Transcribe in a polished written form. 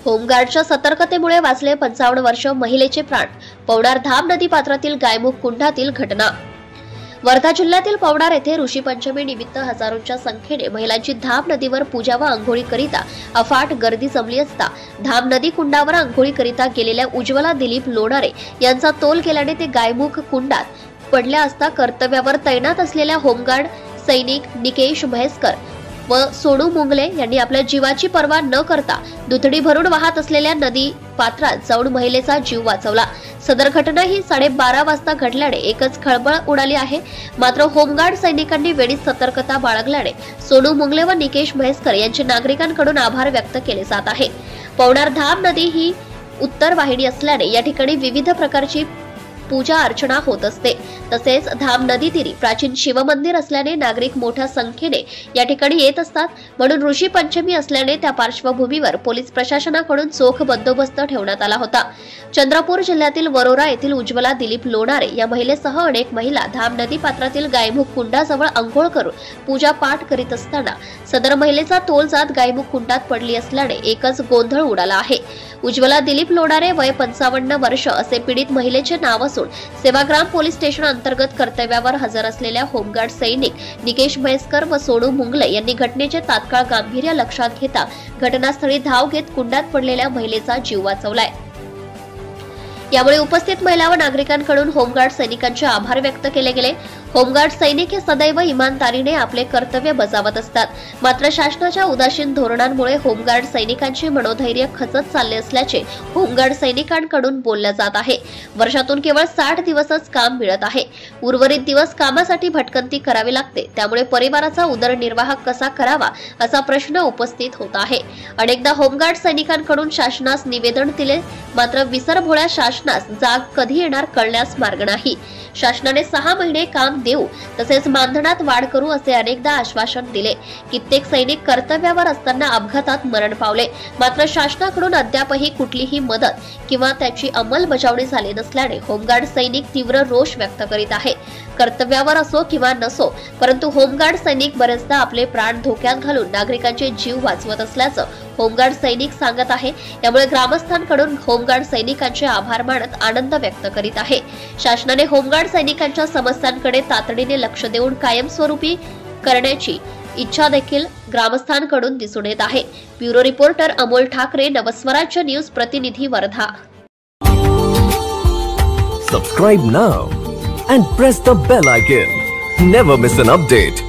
होमगार्डच्या सतर्कतेमुळे वाचले 55 वर्ष महिलेचे प्राण। पवनार धाम नदी पात्रातील गायमुख कुंडातील घटना। वर्धा जिल्ह्यातील पवनार येथे ऋषी पंचमी निमित्त हजारोंच्या संख्येने महिलांची धाम नदीवर पूजा व अंघोळीकरिता अफाट गर्दी जमली असता धाम नदी कुंडावर अंघोळीकरिता गेलेल्या उज्ज्वला दिलीप लोणारे यांचा तोल गेल्याने ते गायमुख कुंडात पडल्या असता कर्तव्यावर तैनात असलेल्या होमगार्ड सैनिक निकेश म्हैसकर व सोनू मुंगले यांनी आपल्या जीवाची पर्वा न करता दुथडी भरून वाहत असलेल्या नदी पात्रात जाऊन महिलेचा जीव वाचवला। सदर घटना ही 12:30 वाजता घडल्याने एकच खळबळ उडाली आहे। मात्र होमगार्ड सैनिकांनी वेळीच सतर्कता बाळगल्याने सोनू मुंगले व निकेश म्हैसकर यांचे नागरिकांकडून आभार व्यक्त केले जात आहे। पवनार धाम नदी ही उत्तर वाहिनी असल्याने या ठिकाणी विविध प्रकारची पूजा अर्चना होत असते। तसेच धाम नदी तीरी प्राचीन शिवमंदिर असल्याने नागरिक मोठ्या संख्येने या ठिकाणी येत असतात। म्हणून ऋषी पंचमी असल्याने त्या पार्श्वभूमीवर पोलीस प्रशासनाकडून चोख बंदोबस्त ठेवण्यात आला होता। चंद्रपूर जिल्ह्यातील वरोरा येथील उज्ज्वला दिलीप लोणारे या महिलेसह अनेक महिला धाम नदी पात्रातील गायमुख कुंडाजवळ अंघोळ करून पूजा पाठ करीत असताना सदर महिलेचा तोल जात गायमुख कुंडात पडली असल्याने एकच गोंधळ उडाला आहे। उज्ज्वला दिलीप लोणारे वय 55 वर्ष असे पीडित महिलेचे नाव असून सेवाग्राम पोलीस स्टेशन अंतर्गत कर्तव्यावर हजर असलेल्या होमगार्ड सैनिक निकेश म्हैसकर व सोनू मुंगले यांनी घटनेचे तात्काळ गांभीर्य लक्षात घेता घटनास्थळी धाव घेत कुंडात पडलेल्या महिलेचा जीव वाचवलाय। यामुळे उपस्थित महिला व नागरिकांकडून होमगार्ड सैनिकांचे आभार व्यक्त केले गेले। होमगार्ड सैनिक हे सदैव इमानदारीने आपले कर्तव्य बजावत असतात। मात्र शासनाच्या उदासीन धोरणांमुळे होमगार्ड सैनिकांचे मनोधैर्य खचत चालले असल्याचे होमगार्ड सैनिकांकडून बोलले जात आहे। वर्षातून केवळ 60 दिवसच काम मिळत आहे। उर्वरित दिवस कामासाठी भटकंती करावी लागते। त्यामुळे परिवाराचा उदरनिर्वाह कसा करावा असा प्रश्न उपस्थित होत आहे। अनेकदा होमगार्ड सैनिकांकडून शासनास निवेदन दिले, मात्र विसरभोळ्या शासनास जाग कधी येणार कळण्यास मार्ग नाही। शासनाने 6 महिने काम देऊ तसेच मानधनात वाढ करू असे अनेकदा आश्वासन दिले। कित्येक सैनिक कर्तव्यावर असताना अपघातात मरण पावले। मात्र शासनाकडून अद्यापही कुठलीही मदत किंवा त्याची अंमलबजावणी झाली नसल्याने होमगार्ड सैनिक तीव्र रोष व्यक्त करीत आहे। कर्तव्यावर असो किंवा नसो, परंतु होमगार्ड सैनिक बरेचदा आपले प्राण धोक्यात घालून नागरिकांचे जीव वाचवत असल्याचं होमगार्ड सैनिक सांगत आहे। यामुळे ग्रामस्थांकडून होमगार्ड सैनिकांचे आभार मानत आनंद व्यक्त करीत आहे। शासनाने होमगार्ड सैनिकांच्या समस्यांकडे तातडीने लक्ष देऊन कायमस्वरूपी करण्याची इच्छा देखील ग्रामस्थांकडून दिसून येत आहे। Bureau reporter Amol Thackeray, Navswarajya news प्रतिनिधी, Wardha. Subscribe now and press the bell icon. Never miss an update.